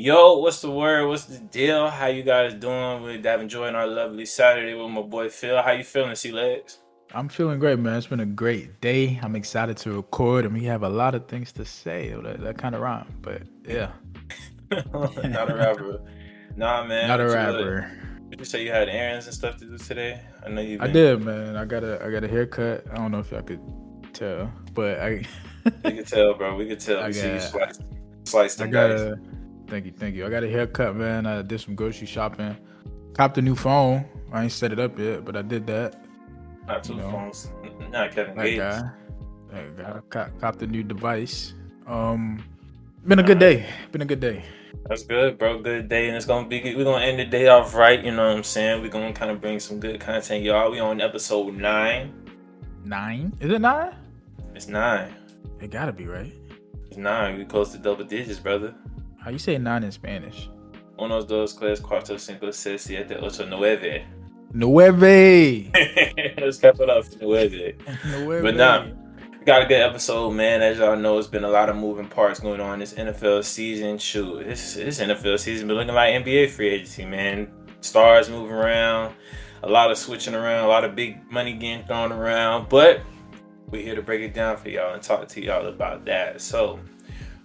Yo, what's the word? What's the deal? How you guys doing? We're enjoying our lovely Saturday with my boy Phil. How you feeling, C-Legs? I'm feeling great, man. It's been a great day. I'm excited to record, and we have a lot of things to say. That kind of rhyme, but yeah, Not a rapper. Nah, man. not a What you rapper. Would you say you had errands and stuff to do today? I know you've I been. did, man. I got a haircut. I don't know if y'all could tell, but I We could tell, bro. We could tell. I We see you got slice I them got dice. a thank you. I got a haircut, man. I did some grocery shopping. Copped a new phone. I ain't set it up yet, but I did that. Not You two know, phones. Not Kevin that Gates. guy. That guy copped a new device. Um, been a All good right. day. Been a good day. That's good, bro. Good day, and it's gonna be good. We're gonna end the day off right. You know what I'm saying? We're gonna kind of bring some good content, y'all. We on episode 9. 9? Is it 9? It's 9. It gotta be, right? It's 9. We close to double digits, brother. How you say 9 in Spanish? Uno, dos, tres, cuatro, cinco, seis, siete, ocho, nueve. Nueve. Let's cap it off to nueve. But nah, Nueve. we got a good episode, man. As y'all know, it's been a lot of moving parts going on this NFL season. Shoot, this NFL season been looking like NBA free agency, man. Stars moving around, a lot of switching around, a lot of big money getting thrown around. But we're here to break it down for y'all and talk to y'all about that. So,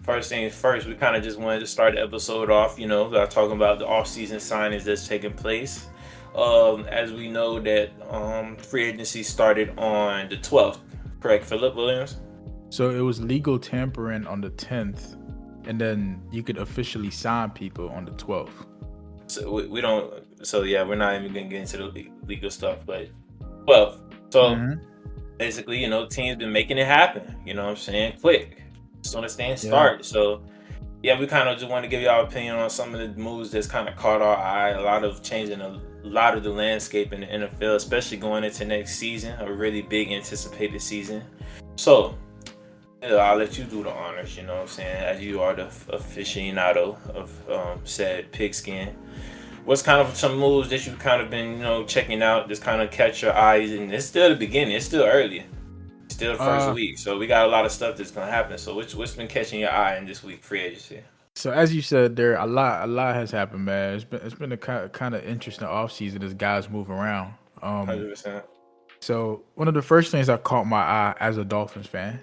first things first, we kind of just wanted to start the episode off, talking about the offseason signings that's taking place. As we know that free agency started on the 12th, correct, Philip Williams? So it was legal tampering on the 10th, and then you could officially sign people on the 12th. So we don't, so yeah, we're not even going to get into the legal stuff, but 12th. So Mm-hmm. basically, teams been making it happen, you know what I'm saying? Quick. Just understand Yeah. start. So yeah, we kind of just want to give y'all opinion on some of the moves that's kind of caught our eye. A lot of changing a lot of the landscape in the NFL, especially going into next season, a really big anticipated season. So, I'll let you do the honors, you know what I'm saying, as you are the aficionado of said pigskin. What's kind of some moves that you've kind of been, checking out, just kind of catch your eyes? And it's still the beginning, it's still early. Still the first Uh, week, so we got a lot of stuff that's gonna happen. So what's been catching your eye in this week free agency? so as you said, there a lot has happened, man. It's been a kind of interesting offseason as guys move around. 100%. So one of the first things that caught my eye as a Dolphins fan,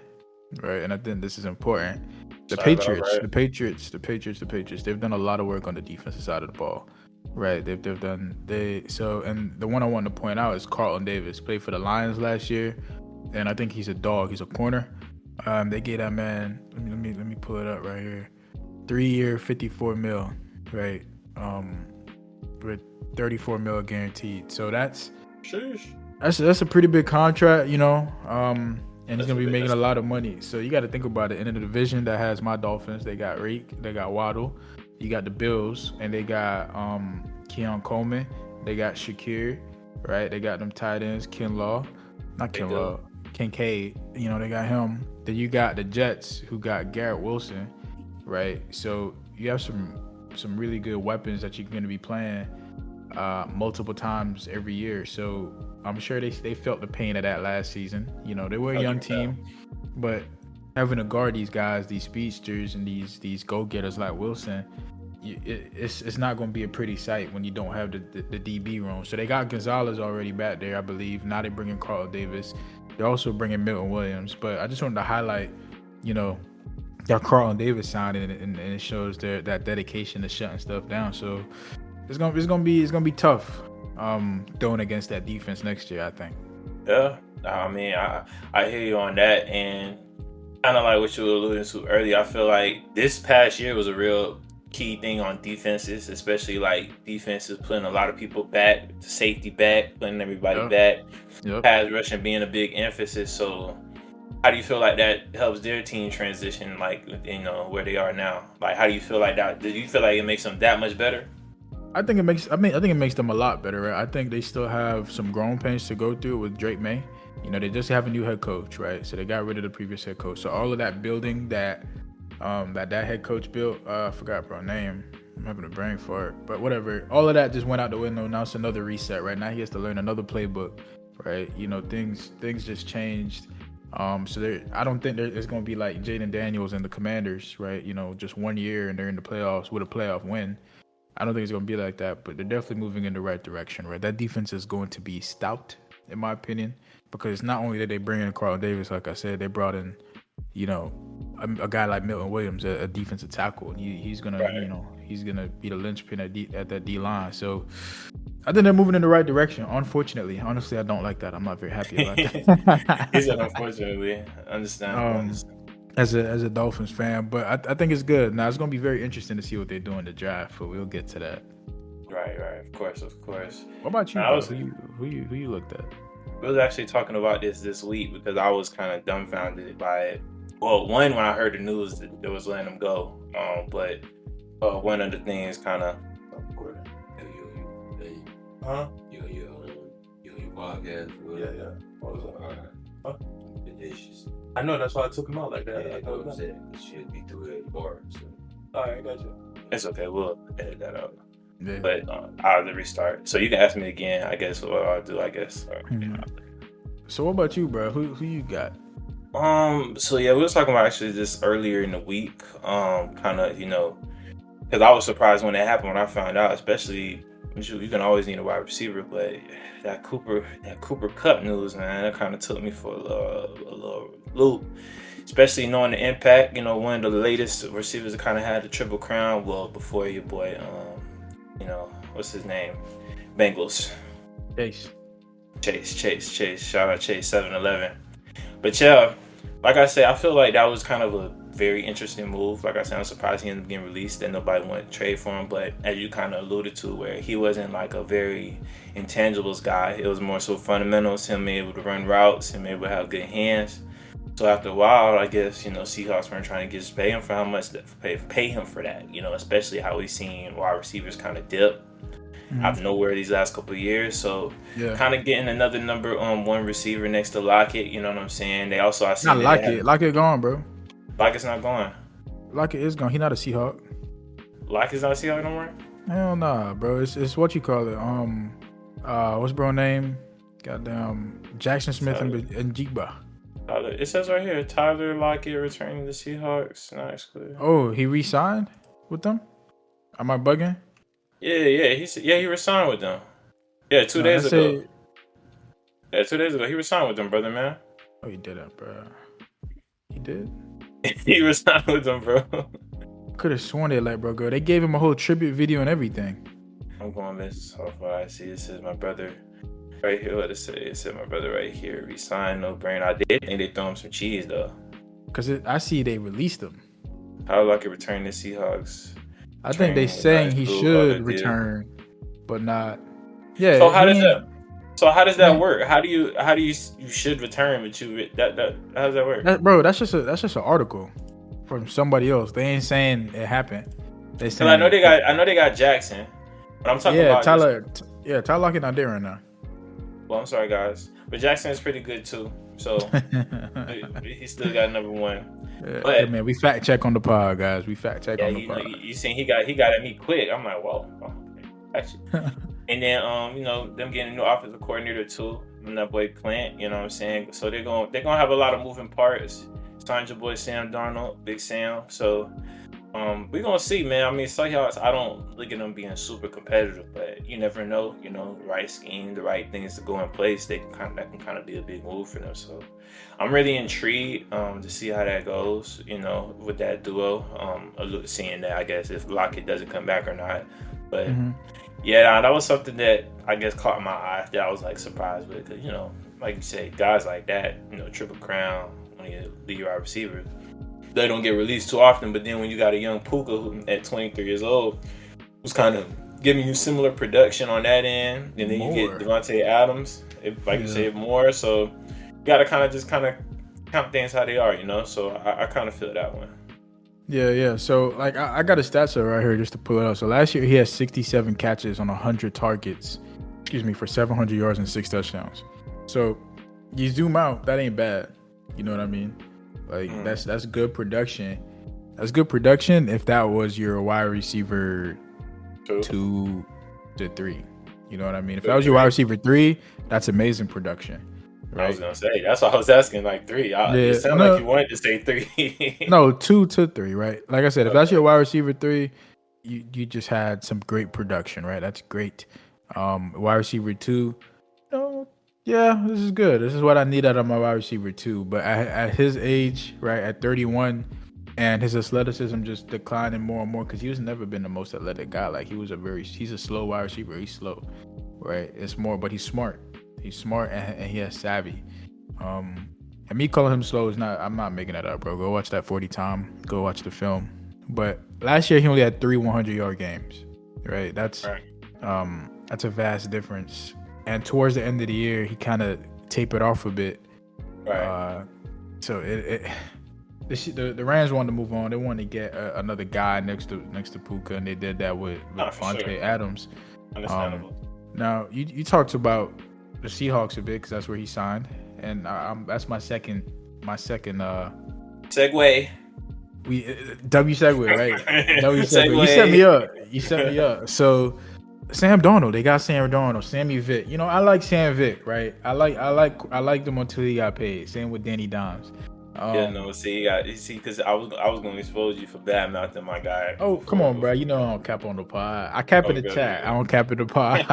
right, and I think this is important. The Start it off Patriots, right. the Patriots, the Patriots, the Patriots. They've done a lot of work on the defensive side of the ball, right? They've done they so and the one I want to point out is Carlton Davis. Played for the Lions last year, and I think he's a dog. He's a corner. They gave that man. Let me pull it up right here. 3 year, 54 mil, right? With 34 mil guaranteed. So Sheesh. that's a pretty big contract, and he's That's gonna a be bit. making That's a lot of money. So you got to think about it. In the division that has my Dolphins, they got Rake, they got Waddle, you got the Bills, and they got Keon Coleman, they got Shakir, right? They got them tight ends, not they do. Kinlaw, Kincaid. They got him. Then you got the Jets, who got Garrett Wilson, right? So you have some really good weapons that you're gonna be playing multiple times every year. So I'm sure they felt the pain of that last season. They were a young 100%. team, but having to guard these guys, these speedsters, and these go getters like Wilson, it's not going to be a pretty sight when you don't have the DB room. So they got Gonzalez already back there, I believe. Now they're bringing Carl Davis. They're also bringing Milton Williams. But I just wanted to highlight, you know, that Carlton Davis signed, and it shows that dedication to shutting stuff down. So it's gonna be tough going against that defense next year, I think. Yeah. I mean, I hear you on that, and kind of like what you were alluding to earlier. I feel like this past year was a real key thing on defenses, especially like defenses putting a lot of people back, safety back, putting everybody Yep. back, Yep. pass rushing being a big emphasis. So how do you feel like that helps their team transition, like, where they are now? Like, how do you feel like that? Do you feel like it makes them that much better? I think it makes them a lot better, right? I think they still have some growing pains to go through with Drake May. They just have a new head coach, right? So they got rid of the previous head coach. So all of that building that head coach built, I forgot bro name. I'm having a brain fart, but whatever. All of that just went out the window. Now it's another reset, right? Now he has to learn another playbook, right? Things just changed So I don't think it's going to be like Jaden Daniels and the Commanders, right? Just 1 year and they're in the playoffs with a playoff win. I don't think it's going to be like that, but they're definitely moving in the right direction, right? That defense is going to be stout, in my opinion, because not only did they bring in Carl Davis, like I said, they brought in, a guy like Milton Williams, a defensive tackle. He's gonna, Right. he's gonna be the linchpin at that D line. So I think they're moving in the right direction. Unfortunately, honestly, I don't like that. I'm not very happy about He said, that. unfortunately, understandable. um, as a Dolphins fan, but I think it's good. Now it's gonna be very interesting to see what they do in the draft, but we'll get to that. Right. Of course. What about you, I bro? was Who you looked at? we was actually talking about this week because I was kind of dumbfounded by it. Well, one, when I heard the news that they was letting him go, but one of the things kind of. Huh? Your podcast. Yeah. What was All right. Huh? Delicious. I know, that's why I took him out like that. Yeah, I know what I'm saying. It should be through the bar. So. All right, gotcha. It's okay. We'll edit that out. Yeah. But I'll restart. So you can ask me again. I guess what I'll do. So what about you, bro? Who you got? So yeah, we was talking about actually this earlier in the week. Kind of, because I was surprised when it happened when I found out. Especially, you can always need a wide receiver, but that Cooper Kupp news, man, that kind of took me for a little loop. Especially knowing the impact. One of the latest receivers that kind of had the triple crown. Well, before your boy, what's his name? Bengals. Chase. Shout out Chase 7-Eleven. But yeah, like I said, I feel like that was kind of a very interesting move. Like I said, I'm surprised he ended up getting released and nobody wanted to trade for him. But as you kind of alluded to, where he wasn't like a very intangibles guy, it was more so fundamentals, him able to run routes, him able to have good hands. So after a while, I guess, Seahawks weren't trying to just pay him for how much to pay him for that, especially how we've seen wide receivers kind of dip out of nowhere these last couple of years. So kind of getting another number one receiver next to Lockett, you know what I'm saying? They also, I see not Lockett. Lockett gone, bro. Lockett's not going. Lockett is gone. He not a Seahawk. Lockett's not a Seahawk no more? Hell nah, bro. It's what you call it. What's bro name? Goddamn Jackson Smith and Jigba. It says right here, Tyler Lockett returning to Seahawks. Not clear. Oh, he re-signed with them? Am I bugging? Yeah. He resigned with them. Yeah, 2 days ago. Yeah, 2 days ago. He resigned with them, brother, man. Oh, he did that, bro. He did? He resigned with them, bro. Could have sworn they let bro go. They gave him a whole tribute video and everything. I'm going this off what I see. It says my brother right here. What it say? It said my brother right here. Resigned, no brain. I did think they throw him some cheese, though. Because I see they released him. How lucky return to Seahawks? I think they saying he should return, but not. Yeah. So how does that work? How do you should return, but how does that work? Bro, that's just an article from somebody else. They ain't saying it happened. They saying I know they got Jackson, but I'm talking about Tyler. Tyler Lockett not there right now. Well, I'm sorry, guys, but Jackson is pretty good too. So he still got number one. But man, we fact check on the pod, guys. We fact check on the pod. You seen he got at me quick. I'm like, whoa, actually. And then them getting a new offensive coordinator too. And that boy Clint, you know what I'm saying? So they're gonna have a lot of moving parts. Signed your boy Sam Darnold, Big Sam. So we're gonna see, man. I mean, Seahawks, I don't look at them being super competitive, but you never know. The right scheme, the right things to go in place, that can kind of be a big move for them. So I'm really intrigued to see how that goes. With that duo. Seeing that, I guess, if Lockett doesn't come back or not, but. Yeah, that was something that I guess caught my eye that I was like surprised with, because like you say, guys like that, triple crown, when you lead wide receivers, they don't get released too often. But then when you got a young Puka who at 23 years old, who's kind of giving you similar production on that end, and then you get Devontae Adams, you say more. So you got to kind of count things how they are, So I kind of feel that one. Yeah. So, like, I got a stats right here just to pull it up. So, last year he had 67 catches on 100 targets, for 700 yards and 6 touchdowns. So, you zoom out, that ain't bad. You know what I mean? Like, that's good production. That's good production if that was your wide receiver 2 to 3. You know what I mean? If that was your wide receiver 3, that's amazing production. I was right? gonna say that's why I was asking like three. It Yeah, sounded like no, you wanted to say three. no, 2 to 3, right? Like I said, if that's Okay. your wide receiver 3, you just had some great production, right? That's great. Wide receiver 2, no, yeah, this is good. This is what I need out of my wide receiver 2. But at his age, right, at 31, and his athleticism just declining more and more because he was never been the most athletic guy. Like he's a slow wide receiver. He's slow, right? It's more, but he's smart. He's smart and he has savvy. And me calling him slow is not. I'm not making that up, bro. Go watch that 40 time. Go watch the film. But last year he only had 3 100-yard games, right? That's Right. that's a vast difference. And towards the end of the year, he kind of tapered off a bit. Right. So the Rams wanted to move on. They wanted to get another guy next to Puka, and they did that with Fonte sure. Adams. Understandable. Now you talked about the Seahawks a bit because that's where he signed, and that's my second. Segue. W segue, right? W segue. Segue. You set me up. So Sam Darnold, they got Sam Darnold, Sammy Vick. You know, I like Sam Vick, right? I liked him until he got paid. Same with Danny Dimes. Because I was going to expose you for bad mouthing my guy. Oh, come on, bro. You know I don't cap on the pod. I cap in the chat. I don't cap in the pod.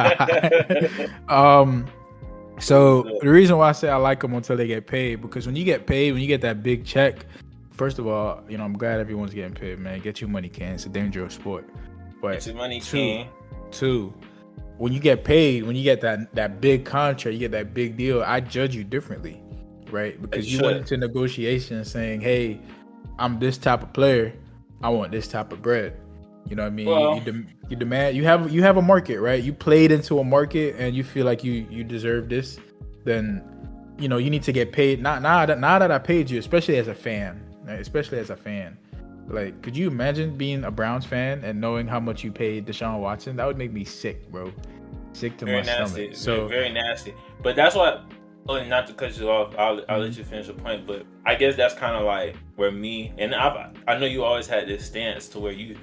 So the reason why I say I like them until they get paid, because when you get paid, when you get that big check, first of all, you know, I'm glad everyone's getting paid, man. Get your money, Ken. It's a dangerous sport. But get your money, Ken. Two, when you get paid, when you get that big contract, you get that big deal, I judge you differently, right? Because you went into negotiations saying, hey, I'm this type of player. I want this type of bread. You know what I mean? Well, you demand. You have a market, right? You played into a market, and you feel like you deserve this. Then, you know, you need to get paid. Not that I paid you, especially as a fan. Right? Especially as a fan. Like, could you imagine being a Browns fan and knowing how much you paid Deshaun Watson? That would make me sick, bro. Sick to my stomach. So very nasty. But that's what. Not to cut you off, I'll let you finish your point. But I guess that's kind of like where me and I know you always had this stance to where you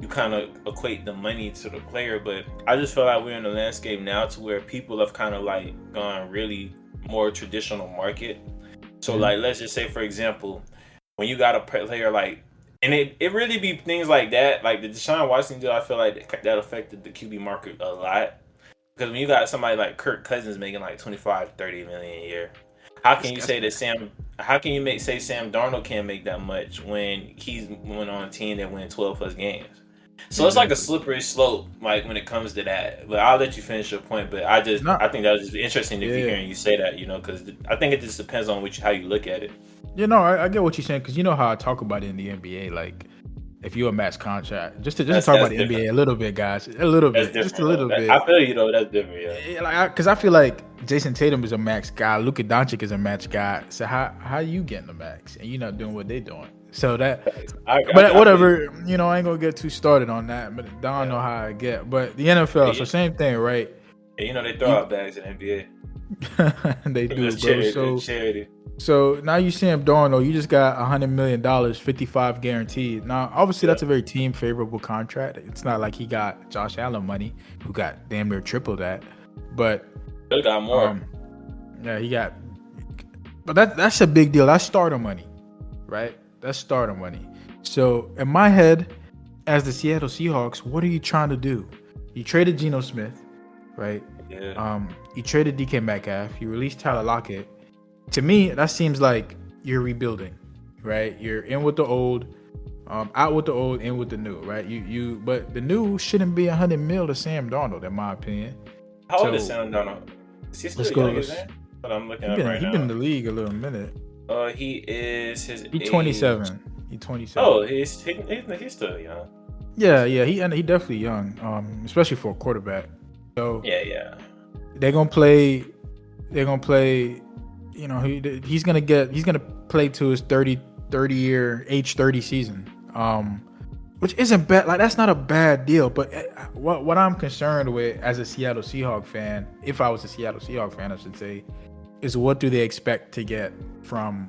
kind of equate the money to the player, but I just feel like we're in a landscape now to where people have kind of like gone really more traditional market. So like, let's just say, for example, when you got a player like, and it really be things like that, like the Deshaun Watson deal, I feel like that affected the QB market a lot. Because when you got somebody like Kirk Cousins making like 25-30 million a year, how can you say Sam Darnold can't make that much when he's went on a team that win 12 plus games? So it's like a slippery slope, like when it comes to that. But I'll let you finish your point. But I think that was just interesting to be hearing you say that, you know, because I think it just depends on how you look at it. You know, I get what you're saying, because you know how I talk about it in the NBA, like if you're a max contract, just to talk about the NBA a little bit, guys, a little bit, just a little bit. I feel you though, that's different, yeah. Because I feel like Jason Tatum is a max guy, Luka Doncic is a max guy. So how you getting the max and you're not doing what they're doing? So whatever, you know, I ain't gonna get too started on that, but I don't know how I get. But the NFL, so same thing, right? Yeah, you know they throw out bags in the NBA. They do, bro. Charity. So now you Sam Darnold, you just got $100 million, 55 guaranteed. Now, obviously, that's a very team favorable contract. It's not like he got Josh Allen money, who got damn near triple that. But he got more. He got. But that's a big deal. That's starter money, right? That's starter money. So in my head, as the Seattle Seahawks, what are you trying to do? You traded Geno Smith, right? Yeah. You traded DK Metcalf. You released Tyler Lockett. To me, that seems like you're rebuilding, right? You're in with the old, out with the old, in with the new, right? But the new shouldn't be $100 million to Sam Darnold, in my opinion. How old is Sam Darnold? Is he still young, isn't it? But I'm looking up right now. He's been in the league a little minute. He is He's 27. He's 27. Oh, he's still young. Yeah, he definitely young, especially for a quarterback. So yeah. They're gonna play. You know, he's gonna play to his 30 year age 30 season, which isn't bad. Like, that's not a bad deal. But what I'm concerned with as a Seattle Seahawks fan, if I was a Seattle Seahawks fan, I should say, is what do they expect to get from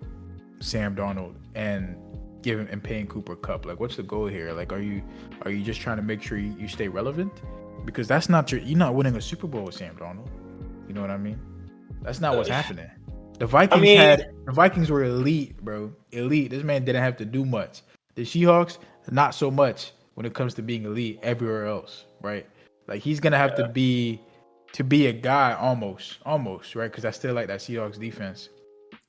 Sam Darnold and paying Cooper Kupp? Like, what's the goal here? Like, are you just trying to make sure you stay relevant? Because that's not you're not winning a Super Bowl with Sam Darnold. You know what I mean? That's not what's happening. The I mean, Vikings were elite, bro. Elite. This man didn't have to do much. The Seahawks, not so much when it comes to being elite everywhere else, right? Like he's gonna have yeah, to be a guy almost, right? Because I still like that Seahawks defense.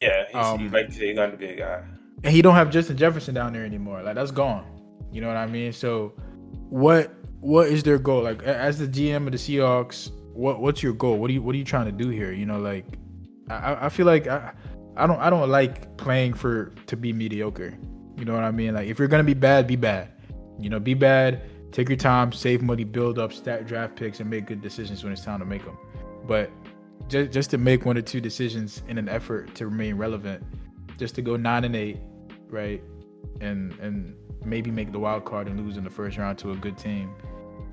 yeah, he's Um, like you said, he's gonna be a guy. and he don't have Justin Jefferson down there anymore. Like that's gone. You know what I mean? So, what is their goal? Like as the GM of the Seahawks, what's your goal? What are you trying to do here? You know, like I feel like I don't like playing to be mediocre. You know what I mean? Like if you're gonna be bad, be bad. You know, be bad. Take your time, save money, build up, stack draft picks, and make good decisions when it's time to make them. But just to make 1 or 2 decisions in an effort to remain relevant, just to go 9-8, right, and maybe make the wild card and lose in the first round to a good team.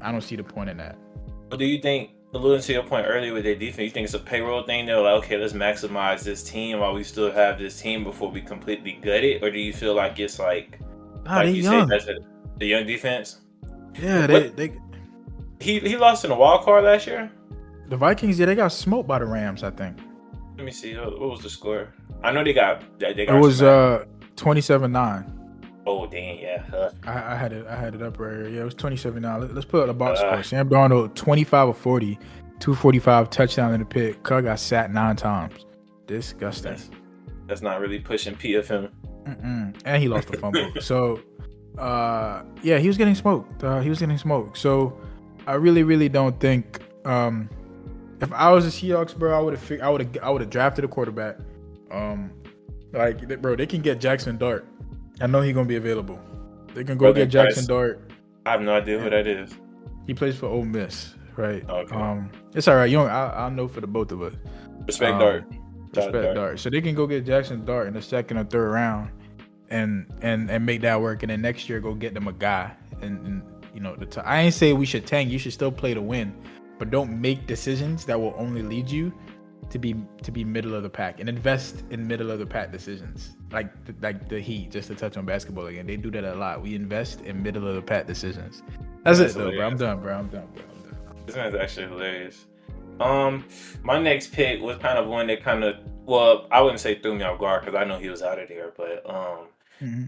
I don't see the point in that. But do you think, alluding to your point earlier with their defense, you think it's a payroll thing? They're like, okay, let's maximize this team while we still have this team before we completely gut it? Or do you feel like it's like They you young. said, the young defense? Yeah, He lost in the wild card last year? the Vikings, they got smoked by the Rams, I think. Let me see. What was the score? I know they got It was 27-9. Oh dang, yeah. I had it up right here. Yeah, it was 27-9. Let's put up the box score. Sam Darnold 25 of 40, 245 touchdown in the pick. Cuz got sacked 9 times. Disgusting. That's not really pushing PFM. And he lost the fumble. So yeah, he was getting smoked. So I really don't think if I was the Seahawks, bro, I would have drafted a quarterback. Bro, they can get Jackson Dart. I know he's gonna be available. They can go get Jackson Dart. I have no idea who that is. He plays for Ole Miss, right? Okay. It's all right. I'll know for the both of us. Respect Dart. Respect Dart. So they can go get Jackson Dart in the 2nd or 3rd round, and make that work. And then next year go get them a guy. And you know, I ain't say we should tank. You should still play to win, but don't make decisions that will only lead you to be middle of the pack, and invest in middle of the pack decisions. Like the Heat, just to touch on basketball again, they do that a lot. We invest in middle of the pack decisions. That's it though, bro. I'm done, bro. This man's actually hilarious. My next pick was kind of one that I wouldn't say threw me off guard because I know he was out of there, but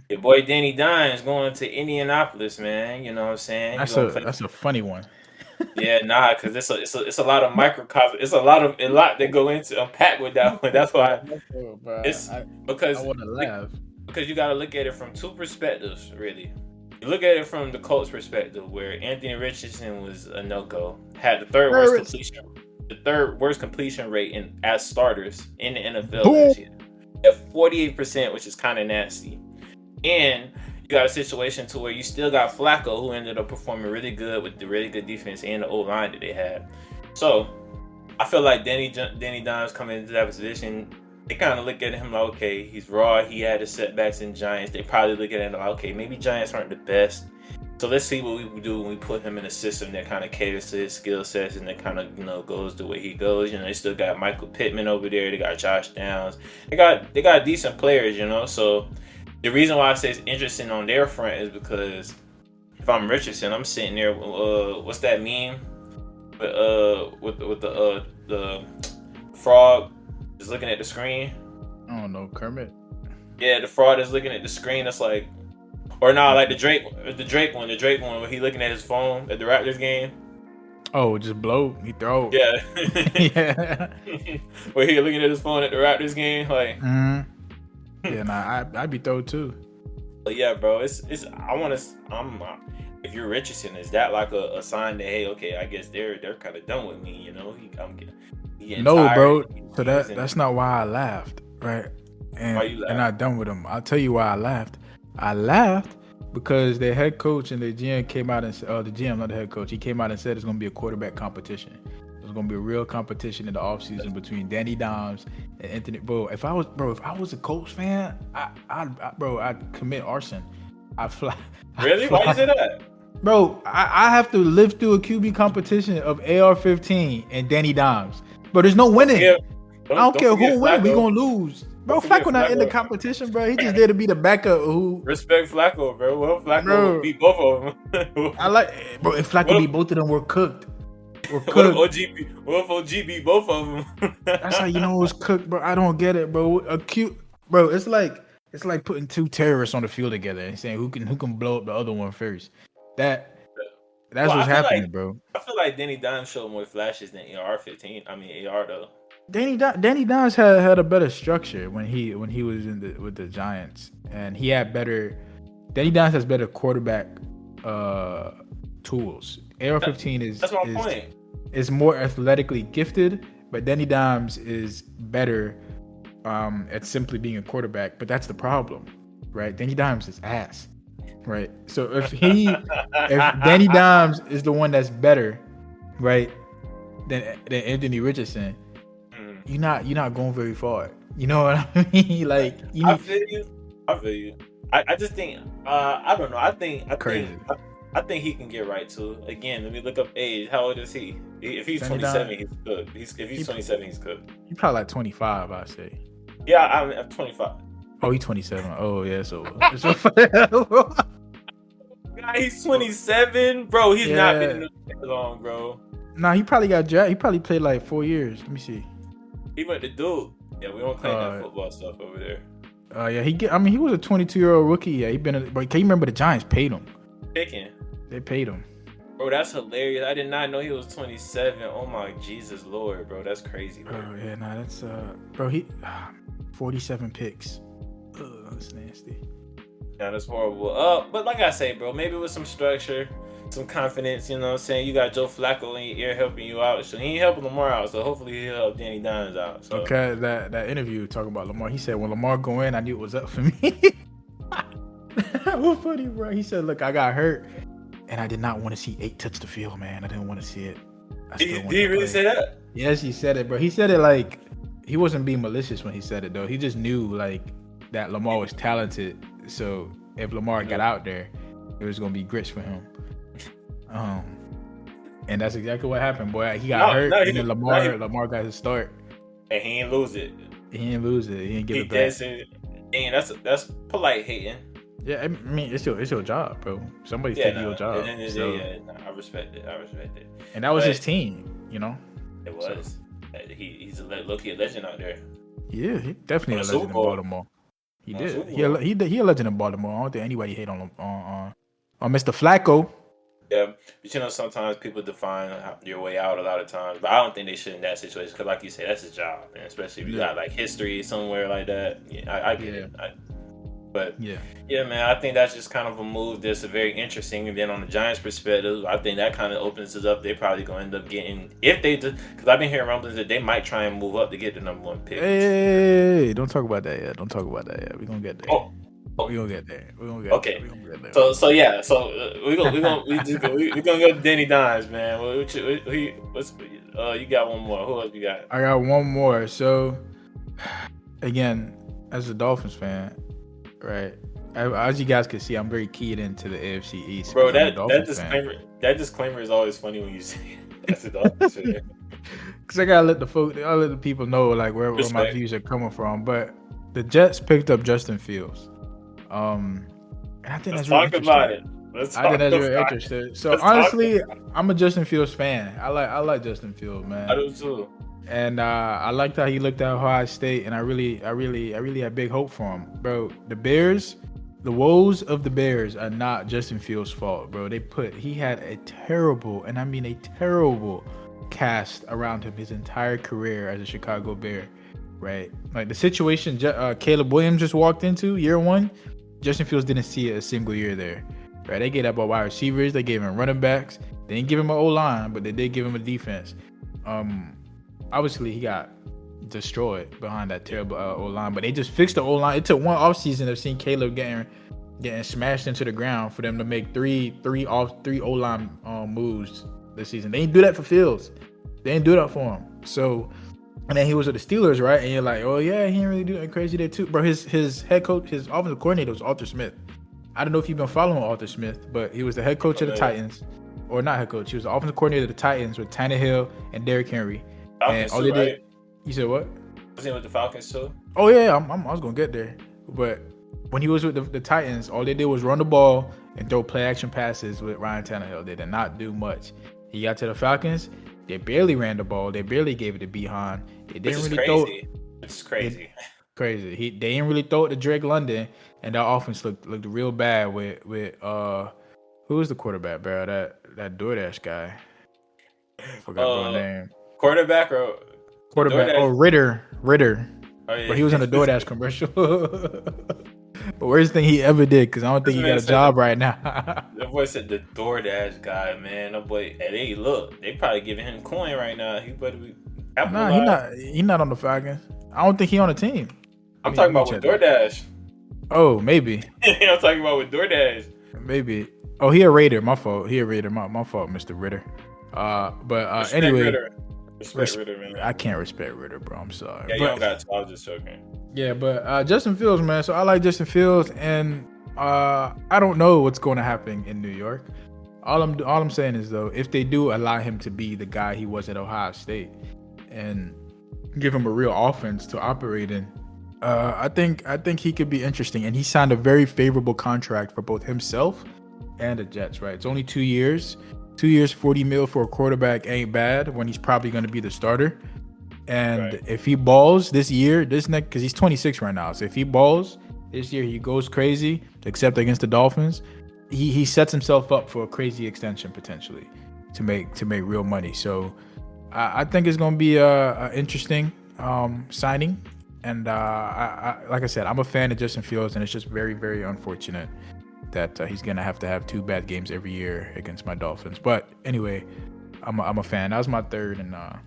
your boy Danny Dimes going to Indianapolis, man. You know what I'm saying? That's a funny one. Yeah, because it's a lot of microcosm. It's a lot that go into unpack with that one. That's why because I want to laugh because you got to look at it from 2 perspectives, really. You look at it from the Colts' perspective, where Anthony Richardson was a no-go, had the third worst completion rate as starters in the NFL last year, at 48%, which is kind of nasty, and you got a situation to where you still got Flacco, who ended up performing really good with the really good defense and the O-line that they had. So I feel like Danny Dimes coming into that position, they kind of look at him like, okay, he's raw. He had his setbacks in Giants. They probably look at him like, okay, maybe Giants aren't the best. So let's see what we would do when we put him in a system that kind of caters to his skill sets and that kind of, goes the way he goes. They still got Michael Pittman over there. They got Josh Downs. They got decent players, So the reason why I say it's interesting on their front is because if I'm Richardson, I'm sitting there. What's that meme? With the frog is looking at the screen. I don't know, Kermit. Yeah, the frog is looking at the screen. That's like, or no, like the Drake one where he looking at his phone at the Raptors game. Oh, just blow. He throw. Yeah. Yeah. Where he looking at his phone at the Raptors game, like. Mm-hmm. Yeah, I'd be thrown too. But yeah, bro, if you're Richardson, is that like a sign that, hey, okay, I guess they're kind of done with me, I'm getting no, tired. bro. So that's not why I laughed, right? And why you laughed? And not done with them. I'll tell you why I laughed. I laughed because their head coach and the GM came out and said, the GM, not the head coach, he came out and said it's going to be a quarterback competition. There's going to be a real competition in the offseason between Danny Dimes and Anthony. If I was a Colts fan, I'd commit arson. I'd fly. Really? Why you say that? Bro, I have to live through a QB competition of AR-15 and Danny Dimes. Bro, there's no winning. I don't care who wins. We're going to lose. Bro, Flacco not in the competition, bro. He just there to be the backup. Respect Flacco, bro. Well, Flacco beat both of them. Bro, if Flacco beat both of them, we're cooked. Or What if Cook. OG beat both of them? That's how you know it's Cook, bro. I don't get it, bro. Bro. It's like putting two terrorists on the field together and saying who can blow up the other one first. That's Well, what's happening, bro. I feel like Danny Dimes showed more flashes than AR-15. I mean AR though. Danny Dimes had a better structure when he was with the Giants, and he had better. Danny Dimes has better quarterback tools. AR-15 That's my point. Is more athletically gifted, but Danny Dimes is better at simply being a quarterback. But that's the problem, right? Danny Dimes is ass, right? So if Danny Dimes is the one that's better, right, than Anthony Richardson, you're not going very far. You know what I mean? Like I feel you. I just think I don't know. I think he can get right too. Again, let me look up age. How old is he? If he's 27, he's good. If he's 27, he's good. He's probably like 25, I say. Yeah, I'm 25. Oh, he's 27. Oh yeah, so he's 27, bro. He's not been in the league long, bro. Nah, he probably got drafted. He probably played like 4 years. Let me see. He went to Duke. Yeah, we don't claim that football stuff over there. Yeah, he was a 22-year-old rookie. Yeah, but can you remember the Giants paid him? Picking. They paid him. Bro, that's hilarious. I did not know he was 27. Oh my Jesus Lord, bro. That's crazy, bro. Oh yeah, nah, that's bro, he 47 picks. That's nasty. Yeah, that's horrible. But like I say, bro, maybe with some structure, some confidence, you know what I'm saying? You got Joe Flacco in your ear helping you out. So he ain't helping Lamar out, so hopefully he'll help Danny Dimes out. So. Okay, that interview talking about Lamar, he said when Lamar go in, I knew it was up for me. What funny, bro? He said, look, I got hurt and I did not want to see 8 touch the field, man. I didn't want to see it. Did he really say that? Yes, he said it, bro. He said it like he wasn't being malicious when he said it, though. He just knew like that Lamar was talented. So if Lamar got out there, it was gonna be grits for him. And that's exactly what happened, boy. He got hurt, and then Lamar got his start, and he didn't lose it. He didn't give it back. And that's polite hating. Yeah, I mean it's your job, bro. Somebody's taking your job. I respect it. And that was his team, you know. It was. So. He's a low-key legend out there. Yeah, he definitely a legend in Baltimore. He did. He a legend in Baltimore. I don't think anybody hate on Mr. Flacco. Yeah, but you know sometimes people define your way out a lot of times, but I don't think they should in that situation because, like you say, that's his job, and especially if you got like history somewhere like that. Yeah, I get it. But yeah, man, I think that's just kind of a move that's very interesting. And then on the Giants' perspective, I think that kind of opens it up. They're probably going to end up getting, if they do, because I've been hearing rumblings that they might try and move up to get the number 1 pick. Hey, don't talk about that yet. We're going to get there. We're going to get there. Okay. So yeah, we're gonna go to Danny Dimes, man. You got one more. Who else you got? I got one more. So again, as a Dolphins fan, right? As you guys can see, I'm very keyed into the AFC East. Bro, that disclaimer is always funny when you say it. That's a Dolphins fan. Because I gotta let the people know like where my views are coming from. But the Jets picked up Justin Fields. And I think that's really interesting. I think that's really interesting. So honestly, I'm a Justin Fields fan. I like Justin Fields, man. I do too. And I liked how he looked at Ohio State, and I really had big hope for him, bro. The woes of the Bears are not Justin Fields' fault, bro. He had a terrible, and I mean a terrible, cast around him his entire career as a Chicago Bear, right? Like the situation Caleb Williams just walked into year 1, Justin Fields didn't see it a single year there, right? They gave up wide receivers, they gave him running backs, they didn't give him an O-line, but they did give him a defense. Obviously he got destroyed behind that terrible O-line, but they just fixed the O-line. It took one offseason of seeing Caleb getting smashed into the ground for them to make three O-line moves this season. They didn't do that for Fields. They didn't do that for him. So, and then he was with the Steelers, right? And you're like, oh yeah, he didn't really do anything crazy there too, bro. His head coach, his offensive coordinator was Arthur Smith. I don't know if you've been following Arthur Smith, but he was the head coach of the Titans, or not head coach. He was the offensive coordinator of the Titans with Tannehill and Derrick Henry. Falcons and all they did. You said what? Was he with the Falcons too? Oh yeah, I was gonna get there, but when he was with the Titans, all they did was run the ball and throw play action passes with Ryan Tannehill. They did not do much. He got to the Falcons. They barely ran the ball. They barely gave it to Behan. They Which didn't is really throw. crazy. It's crazy. Crazy. They didn't really throw it to Drake London, and that offense looked real bad with who was the quarterback, bro? That DoorDash guy. I forgot bro name. Quarterback or Quarterback. DoorDash? Oh, Ritter. Oh, yeah. But he was in a DoorDash commercial. The worst thing he ever did, because I don't think he got a job right now. That boy said the DoorDash guy, man. That boy, hey, they probably giving him coin right now. He better be. Nah, he not on the Falcons. I don't think he on the team. I'm talking about with DoorDash. Oh, maybe. I'm talking about with DoorDash. Maybe. Oh, he a Raider. My fault. He a Raider. My fault, Mr. Ritter. But anyway. Ritter. Respect Ritter, man. I can't respect Ritter, bro. I'm sorry. Yeah, you don't got to. I was just joking. Yeah, but Justin Fields, man. So I like Justin Fields, and I don't know what's going to happen in New York. All I'm saying is, though, if they do allow him to be the guy he was at Ohio State and give him a real offense to operate in, I think he could be interesting. And he signed a very favorable contract for both himself and the Jets, right? It's only 2 years. 2 years, $40 million for a quarterback ain't bad when he's probably going to be the starter. And if he balls this year, because he's 26 right now. So if he balls this year, he goes crazy, except against the Dolphins. He sets himself up for a crazy extension potentially to make real money. So I think it's going to be a interesting signing. And like I said, I'm a fan of Justin Fields, and it's just very, very unfortunate that he's gonna have to have 2 bad games every year against my Dolphins. But anyway, I'm a fan. That was my third, and that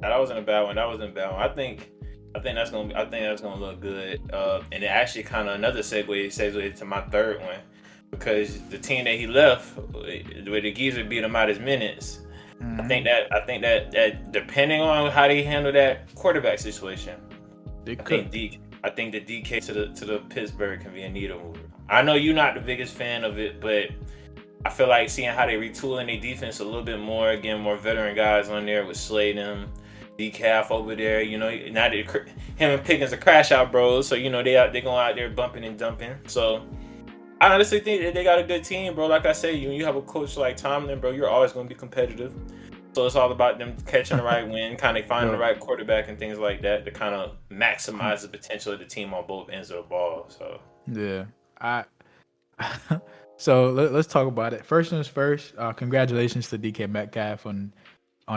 wasn't a bad one. I think that's gonna look good. And it actually kind of another segue to my third one, because the team that he left, where the geezer beat him out his minutes. Mm-hmm. I think that depending on how they handle that quarterback situation, I think the DK to the Pittsburgh can be a needle mover. I know you're not the biggest fan of it, but I feel like seeing how they retooling their defense a little bit more, again, more veteran guys on there with Sladen, Decaf over there. You know, now that him and Pickens are crash out bros, so you know they going out there bumping and dumping. So I honestly think that they got a good team, bro. Like I say, you have a coach like Tomlin, bro. You're always going to be competitive. So it's all about them catching the right win, kind of finding the right quarterback and things like that to kind of maximize the potential of the team on both ends of the ball. So yeah, so let's talk about it. First things first. Congratulations to DK Metcalf on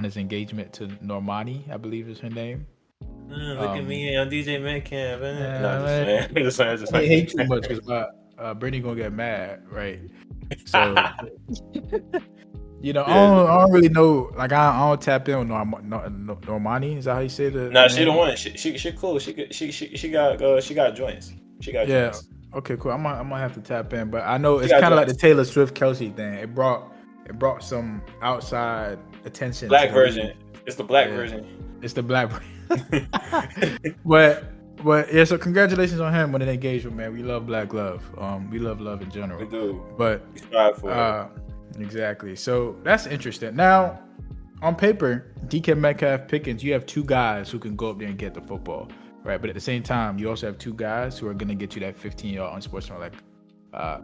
his engagement to Normani, I believe is her name. Look at me on DJ Metcalf. I hate too much because Brittany gonna get mad, right? So. You know, I don't really know. Like, I don't tap in with Normani. Is that how you say the? Nah, she the one. She cool. She got joints. She got joints. Okay, cool. I might have to tap in, but I know it's kind of like the Taylor Swift Kelsey thing. It brought some outside attention. Black version. It's the black version. It's the black version. But yeah. So congratulations on him on an engagement, man. We love black love. We love love in general. We do. But we strive for it. Exactly. So that's interesting. Now, on paper, DK Metcalf, Pickens, you have 2 guys who can go up there and get the football, right? But at the same time, you also have 2 guys who are going to get you that 15-yard unsportsmanlike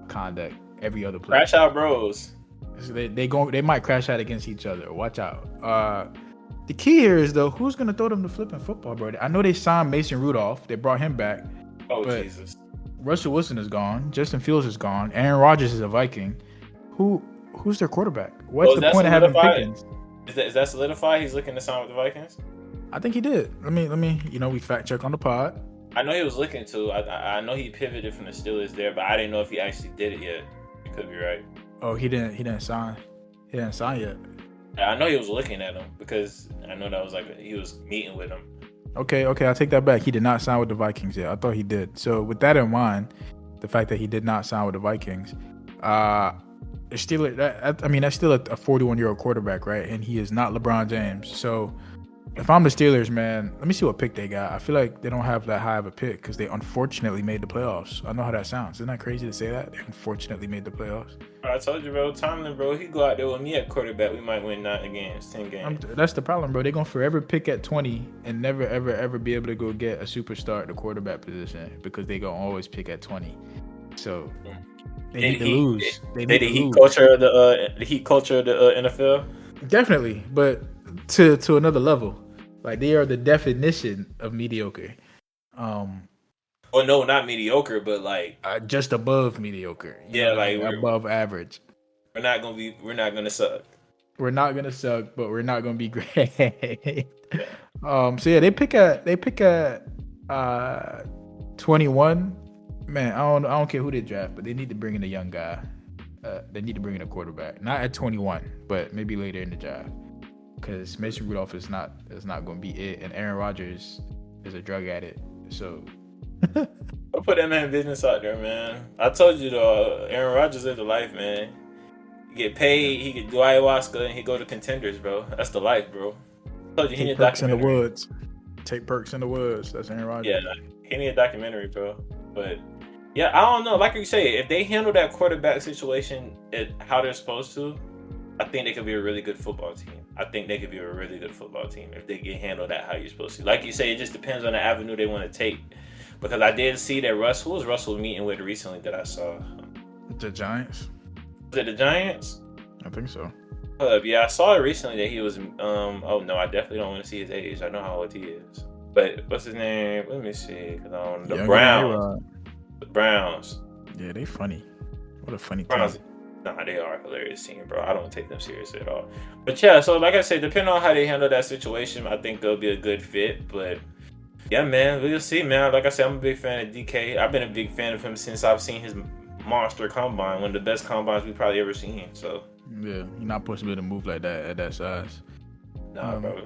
conduct every other play. Crash out bros. So they might crash out against each other. Watch out. The key here is, though, who's going to throw them the flipping football, bro? I know they signed Mason Rudolph. They brought him back. Oh, Jesus. Russell Wilson is gone. Justin Fields is gone. Aaron Rodgers is a Viking. Who's their quarterback? What's the point of having Pickens? Is that solidified? He's looking to sign with the Vikings? I think he did. Let me. We fact check on the pod. I know he was looking to. I know he pivoted from the Steelers there, but I didn't know if he actually did it yet. You could be right. Oh, he didn't sign. He didn't sign yet. I know he was looking at him because I know that was he was meeting with him. Okay, I'll take that back. He did not sign with the Vikings yet. I thought he did. So with that in mind, the fact that he did not sign with the Vikings, that's still a 41-year-old quarterback, right? And he is not LeBron James. So if I'm the Steelers, man, let me see what pick they got. I feel like they don't have that high of a pick because they unfortunately made the playoffs. I know how that sounds. Isn't that crazy to say that? They unfortunately made the playoffs. I told you, bro. Tomlin, bro, he go out there with me at quarterback. We might win 9 games, 10 games. That's the problem, bro. They're going to forever pick at 20 and never, ever, ever be able to go get a superstar at the quarterback position because they going to always pick at 20. So... They need to lose. The heat culture of the NFL. Definitely, but to another level. Like they are the definition of mediocre. Well, no, not mediocre, but like, Just above mediocre. You know yeah, what I like mean? Above average. we're not gonna suck. We're not gonna suck, but we're not gonna be great. Yeah. So yeah, they pick a 21. Man, I don't care who they draft, but they need to bring in a young guy. They need to bring in a quarterback. Not at 21, but maybe later in the draft. Because Mason Rudolph is not going to be it, and Aaron Rodgers is a drug addict. So I'll put that man business out there, man. I told you though, Aaron Rodgers is the life, man. He get paid, he get do ayahuasca, and he go to contenders, bro. That's the life, bro. I told you he need a perks in the documentary. woods. Take perks in the woods. That's Aaron Rodgers. Yeah, he need a documentary, bro. But yeah, I don't know. Like you say, if they handle that quarterback situation how they're supposed to, I think they could be a really good football team. I think they could be a really good football team if they get handled that how you're supposed to. Like you say, it just depends on the avenue they want to take. Because I did see that who was Russell meeting with recently that I saw? The Giants. Was it the Giants? I think so. Yeah, I saw it recently that he was. Oh no, I definitely don't want to see his age. I know how old he is. But what's his name? Let me see. The Browns. The Browns. Yeah, they funny. What a funny Browns. team. Nah, they are a hilarious team, bro. I don't take them seriously at all. But yeah, so like I said, depending on how they handle that situation, I think they'll be a good fit. But yeah, man, we'll see, man. Like I said, I'm a big fan of DK. I've been a big fan of him since I've seen his monster combine, one of the best combines we've probably ever seen. So yeah, you're not supposed to be able to move like that at that size. Nah, bro.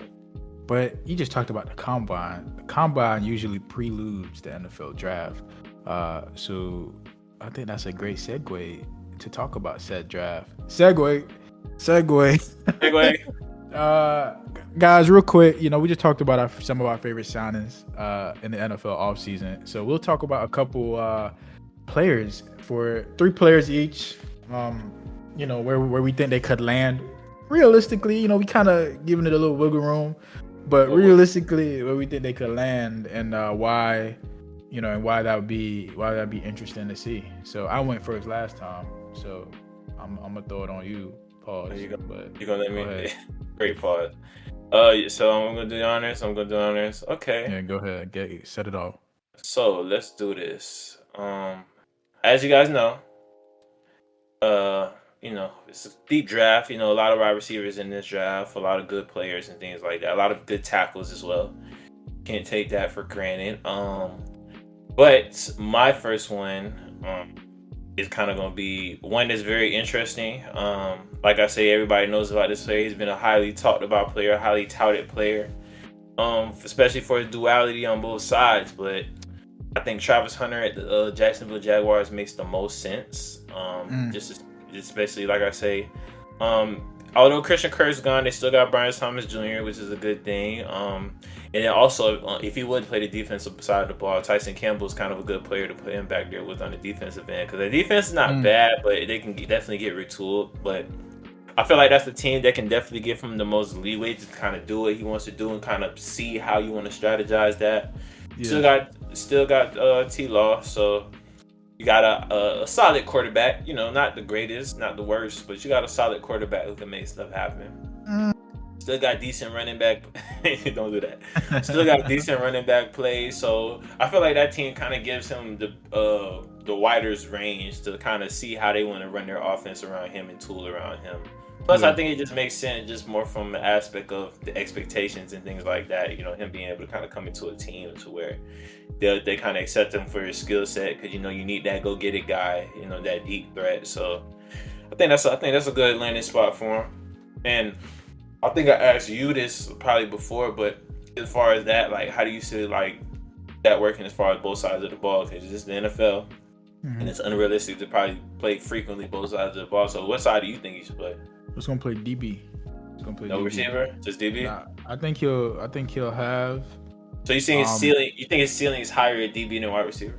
But you just talked about the combine. The combine usually preludes the NFL draft. So I think that's a great segue to talk about said draft. Segue. Guys, real quick, we just talked about some of our favorite signings in the NFL offseason. So we'll talk about a couple players, for 3 players each. Where we think they could land. Realistically, we kind of giving it a little wiggle room, but realistically, where we think they could land and why, and why that would be interesting to see. So I went first last time, so I'm gonna throw it on you. Pause. You're gonna let go me. ahead. Great pause. So I'm gonna do the honors. Okay. Yeah, go ahead. Set it off. So let's do this. As you guys know, it's a deep draft. A lot of wide receivers in this draft, a lot of good players and things like that. A lot of good tackles as well. Can't take that for granted. But my first one is kind of going to be one that's very interesting. Like I say, everybody knows about this player. He's been a highly talked about player, highly touted player, especially for his duality on both sides. But I think Travis Hunter at the Jacksonville Jaguars makes the most sense. Just especially, like I say, although Christian Kirk's gone, they still got Brian Thomas Jr., which is a good thing. And then also, if he would play the defensive side of the ball, Tyson Campbell's kind of a good player to put him back there with on the defensive end, because the defense is not bad, but they can definitely get retooled. But I feel like that's the team that can definitely give him the most leeway to kind of do what he wants to do and kind of see how you want to strategize that. Yeah. Still got T-Law, so you got a solid quarterback. Not the greatest, not the worst, but you got a solid quarterback who can make stuff happen. Still got decent running back. Don't do that. Still got decent running back play. So I feel like that team kind of gives him the widest range to kind of see how they want to run their offense around him and tool around him. Plus, I think it just makes sense, just more from the aspect of the expectations and things like that. Him being able to kind of come into a team to where they kind of accept him for his skill set, because you need that go get it guy, that deep threat. So I think that's a good landing spot for him. And I think I asked you this probably before, but as far as that, like, how do you see like that working as far as both sides of the ball? Because it's just the NFL, and it's unrealistic to probably play frequently both sides of the ball. So what side do you think he should play? He's gonna play DB. He's gonna play no DB. Receiver, just DB. Nah, I think he'll have. So you think his ceiling? You think his ceiling is higher at DB than wide receiver?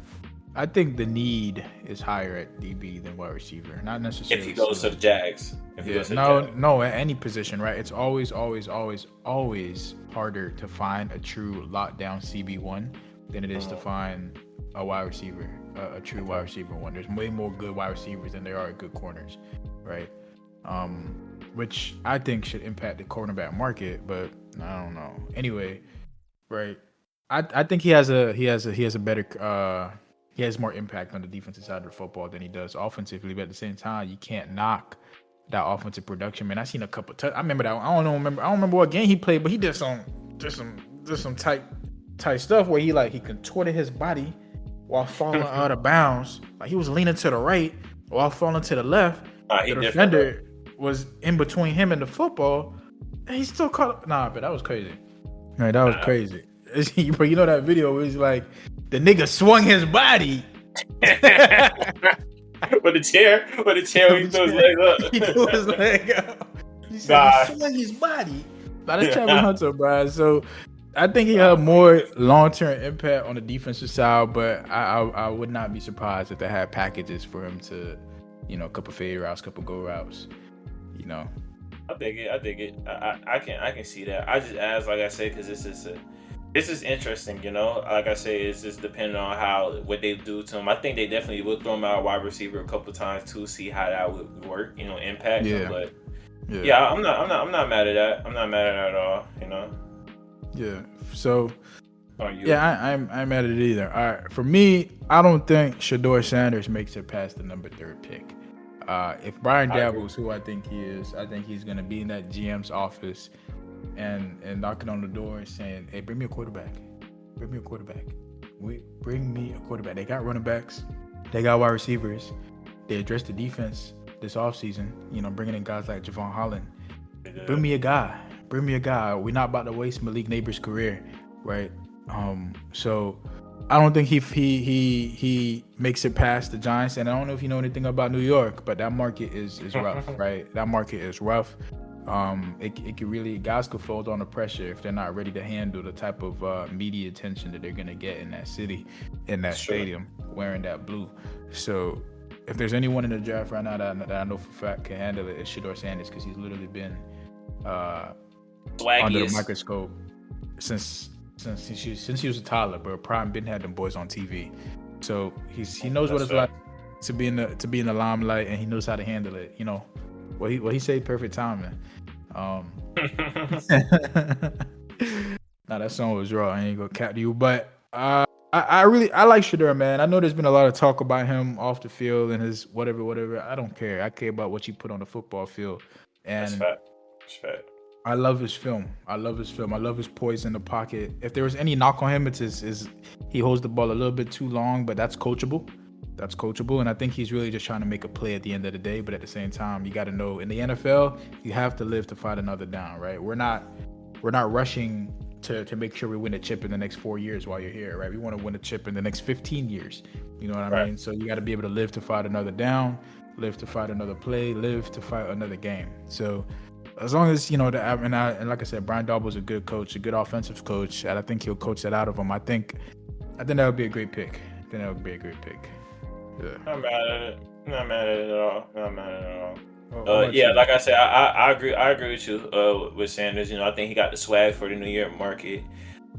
I think the need is higher at DB than wide receiver. Not necessarily. If he goes to the Jags. No, at any position, right? It's always harder to find a true lockdown CB1 than it is to find a wide receiver, a true wide receiver one. There's way more good wide receivers than there are good corners, right? which I think should impact the cornerback market, but I don't know. Anyway, right? I think he has a better he has more impact on the defensive side of the football than he does offensively. But at the same time, you can't knock that offensive production. Man, I seen a couple. I remember that. I don't remember what game he played, but he did some tight stuff where he contorted his body while falling out of bounds. Like he was leaning to the right while falling to the left. The defender was in between him and the football, and he still caught. Nah, but that was crazy. Right, that was crazy. But you know that video where he's like, the nigga swung his body. with the chair, when he threw his leg up. He threw his leg up. He said he swung his body. Now that's Trevor Hunter, bro. So I think he had more long-term impact on the defensive side, but I would not be surprised if they had packages for him to, a couple fade routes, couple go routes, I dig it. I can see that. I just asked, like I said, because this is interesting, Like I say, it's just depending on what they do to him. I think they definitely will throw him out a wide receiver a couple times to see how that would work, impact him. But yeah, I'm not mad at that. I'm not mad at that at all, Yeah. So. I'm mad at it either. All right. For me, I don't think Shedeur Sanders makes it past the number 3 pick. If Brian Daboll's who I think he is, I think he's gonna be in that GM's office and knocking on the door and saying, "Hey, bring me a quarterback. Bring me a quarterback. Bring me a quarterback." They got running backs. They got wide receivers. They addressed the defense this offseason, bringing in guys like Javon Holland. Bring me a guy. Bring me a guy. We're not about to waste Malik Neighbors' career, right? So I don't think he makes it past the Giants, and I don't know if you know anything about New York, but that market is rough, right? That market is rough. It can really, guys could fold under pressure if they're not ready to handle the type of media attention that they're gonna get in that city, in that stadium, wearing that blue. So if there's anyone in the draft right now that I know for a fact can handle it, it's Shedeur Sanders, because he's literally been under the microscope since he was a toddler, bro. Prime Ben had them boys on TV, so he knows what it's like to be in the limelight, and he knows how to handle it. What he said, perfect timing. Now that song was raw. I ain't gonna cap to you, but I like Shedeur, man. I know there's been a lot of talk about him off the field and his whatever. I don't care. I care about what you put on the football field, and That's fact. I love his film. I love his poise in the pocket. If there was any knock on him, it's his he holds the ball a little bit too long, but that's coachable. And I think he's really just trying to make a play at the end of the day. But at the same time, you got to know, in the NFL, you have to live to fight another down, right? We're not rushing to make sure we win a chip in the next 4 years while you're here, right? We want to win a chip in the next 15 years. You know what I mean? So you got to be able to live to fight another down, live to fight another play, live to fight another game. So as long as, and like I said, Brian Daboll's a good coach, a good offensive coach, and I think he'll coach that out of him. I think that would be a great pick. Yeah. Not mad at it. Not mad at it at all. Like I said, I agree with you with Sanders. I think he got the swag for the New York market.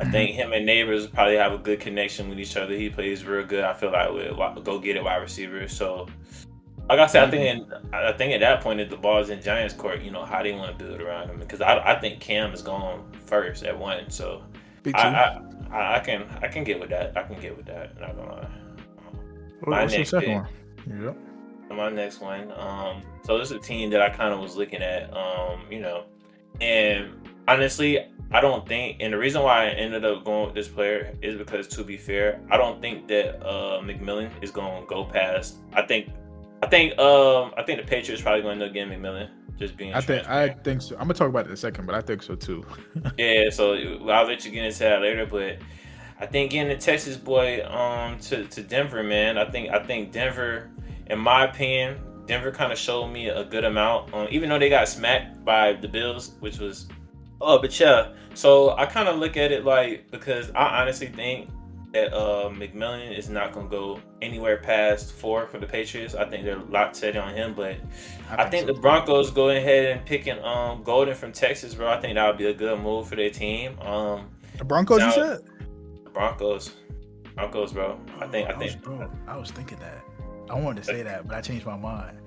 I think him and Neighbors probably have a good connection with each other. He plays real good, I feel like, with go-get-it wide receivers. So, like I said, I think at that point, if the ball's in Giants' court, how they want to build around him. Because I think Cam is going first at 1. So I can get with that. Not gonna lie. My next one. Yep. My next one. So this is a team that I kind of was looking at. And honestly, I don't think, and the reason why I ended up going with this player is because, to be fair, I don't think that McMillan is going to go past. I think the Patriots probably going to end up getting McMillan. Just being I think so. I'm gonna talk about it in a second, but I think so too. Yeah, so I'll let you get into that later, but I think getting the Texas boy to Denver, man. I think Denver, in my opinion, kind of showed me a good amount. Even though they got smacked by the Bills, which was but yeah. So I kind of look at it like, because I honestly think that McMillan is not going to go anywhere past 4 for the Patriots. I think they're a lot set on him, but I think the Broncos go ahead and picking Golden from Texas, bro. I think that would be a good move for their team. The Broncos, you said? The Broncos, bro. I was thinking that. I wanted to say that, but I changed my mind.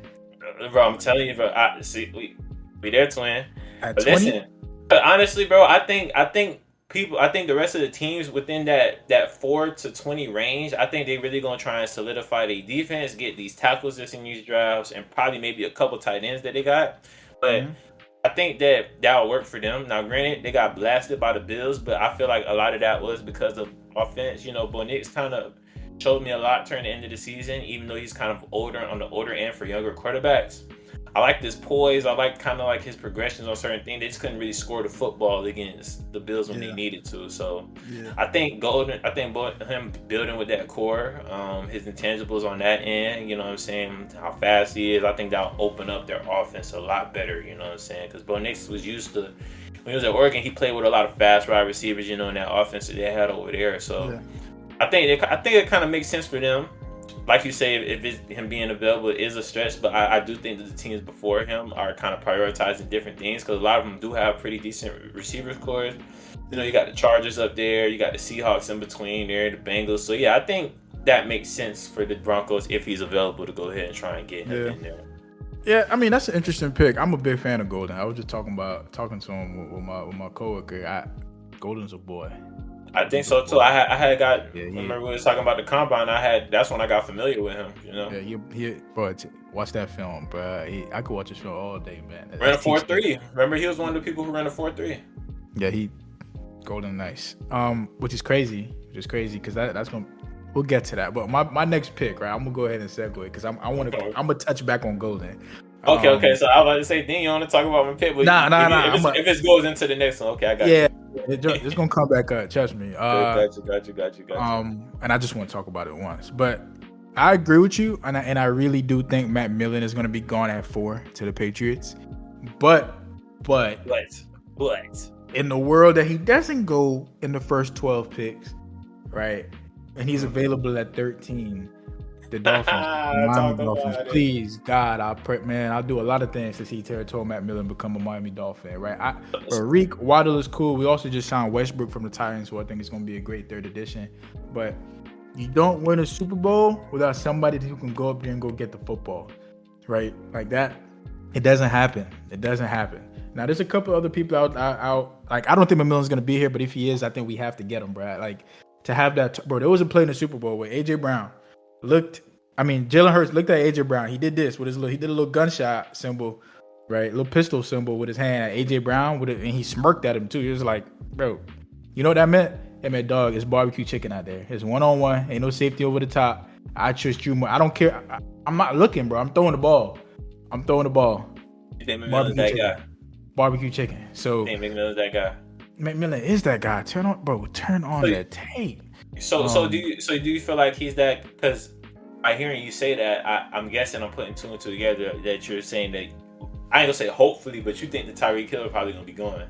Bro, I'm telling you, bro. Be their twin. At But 20? listen, but honestly, bro, I think the rest of the teams within that 4 to 20 range, I think they really gonna try and solidify their defense, get these tackles that's in these drafts, and probably maybe a couple tight ends that they got. But Mm-hmm. I think that'll work for them. Now, granted, they got blasted by the Bills, but I feel like a lot of that was because of offense. You know, Bo Nix kind of showed me a lot during the end of the season, even though he's kind of older on the older end for younger quarterbacks. I like this poise. I like kind of like his progressions on certain things. They just couldn't really score the football against the Bills when they needed to. So I think him building with that core, his intangibles on that end, you know what I'm saying, how fast he is, I think that'll open up their offense a lot better, you know what I'm saying? Because Bo Nix was used to, when he was at Oregon, he played with a lot of fast wide receivers, you know, in that offense that they had over there. So I think it kind of makes sense for them. Like you say, if it's him being available is a stretch, but I do think that the teams before him are kind of prioritizing different things because a lot of them do have pretty decent receivers cores. You know, you got the Chargers up there, you got the Seahawks in between there, the Bengals. So yeah, I think that makes sense for the Broncos if he's available to go ahead and try and get him in there. Yeah, I mean that's an interesting pick. I'm a big fan of Golden. I was just talking to him with my coworker. Golden's a boy. I think so too. I had got. Remember we was talking about the combine. That's when I got familiar with him. You know. Yeah, bro. Watch that film, bro. I could watch this film all day, man. Ran a 4.3. Remember, he was one of the people who ran a 4.3. Yeah, Golden nice. Which is crazy because that's gonna. We'll get to that. But my next pick, right? I'm gonna go ahead and segue because I'm gonna touch back on Golden. Okay. So I was about to say, then you want to talk about my pick? But nah. If it goes into the next one, okay, I got you. It's gonna come back up. Trust me. Got you. And I just want to talk about it once, but I agree with you, and I really do think Matt Millen is gonna be gone at 4 to the Patriots. But in the world that he doesn't go in the first 12 picks, right? And he's available at 13. The Dolphins, please, God, I pray, man. I'll do a lot of things to see Territorial Matt Millen become a Miami Dolphin, right? Reek Waddle is cool. We also just signed Westbrook from the Titans, so I think it's going to be a great third edition. But you don't win a Super Bowl without somebody who can go up there and go get the football, right? Like that, it doesn't happen. Now, there's a couple other people out. Like, I don't think Millen's going to be here, but if he is, I think we have to get him, bro. Like, to have that, bro, there was a play in the Super Bowl where A.J. Brown Jalen Hurts looked at A.J. Brown. He did this with he did a little gunshot symbol, right? A little pistol symbol with his hand at A.J. Brown, and he smirked at him too. He was like, bro, you know what that meant? It meant, dog, it's barbecue chicken out there. It's one-on-one. Ain't no safety over the top. I trust you more. I don't care. I'm not looking, bro. I'm throwing the ball. You think McMillan's that guy? Barbecue chicken. So, you think McMillan's that guy? McMillan is that guy. Turn on that tape. So do you feel like he's that? Because by hearing you say that, I'm guessing I'm putting two and two together that you're saying that I ain't gonna say hopefully, but you think the Tyreek Hill probably gonna be going.